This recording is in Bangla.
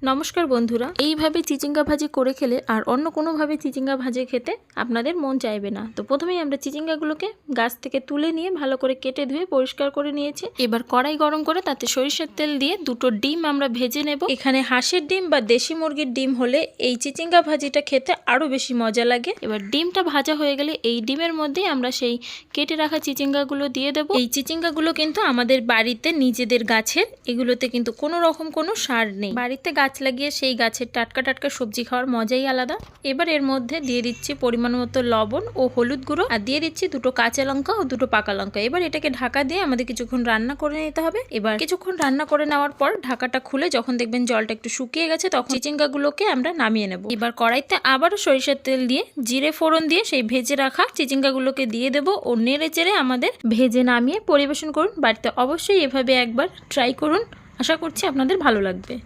নমস্কার বন্ধুরা, এইভাবে চিচিঙ্গা ভাজি করে খেলে আর অন্য কোনোভাবে চিচিঙ্গা ভাজি খেতে আপনাদের মন চাইবে না। তো প্রথমেই আমরা চিচিঙ্গাগুলোকে গাছ থেকে তুলে নিয়ে ভালো করে কেটে ধুয়ে পরিষ্কার করে নিয়েছি। এবার কড়াই গরম করে তাতে সরিষার তেল দিয়ে দুটো ডিম আমরা ভেজে নেব। এখানে হাঁসের ডিম বা দেশি মুরগির ডিম হলে এই চিচিঙ্গা ভাজিটা খেতে আরো বেশি মজা লাগে। এবার ডিমটা ভাজা হয়ে গেলে এই ডিমের মধ্যেই আমরা সেই কেটে রাখা চিচিঙ্গাগুলো দিয়ে দেবো। এই চিচিঙ্গাগুলো কিন্তু আমাদের বাড়িতে নিজেদের গাছের, এগুলোতে কিন্তু কোনো রকম কোনো সার নেই। বাড়িতে গাছ লাগিয়ে সেই গাছের টাটকা টাটকা সবজি খাওয়ার মজাই আলাদা। এবার এর মধ্যে দিয়ে দিচ্ছি পরিমাণ মতো লবণ ও হলুদ গুঁড়ো, আর দিয়ে দিচ্ছি দুটো কাঁচা লঙ্কা ও দুটো পাকা লঙ্কা। এবার এটাকে ঢাকা দিয়ে আমাদের কিছুক্ষণ রান্না করে নিতে হবে। এবার কিছুক্ষণ রান্না করে নেওয়ার পর ঢাকাটা খুলে যখন দেখবেন জলটা একটু শুকিয়ে গেছে তখন চিচিঙ্গাগুলোকে আমরা নামিয়ে নেব। এবার কড়াইতে আবারও সরিষার তেল দিয়ে জিরে ফোড়ন দিয়ে সেই ভেজে রাখা চিচিঙ্গাগুলোকে দিয়ে দেবো ও নেড়ে চেড়ে আমাদের ভেজে নামিয়ে পরিবেশন করুন। বাড়িতে অবশ্যই এভাবে একবার ট্রাই করুন, আশা করছি আপনাদের ভালো লাগবে।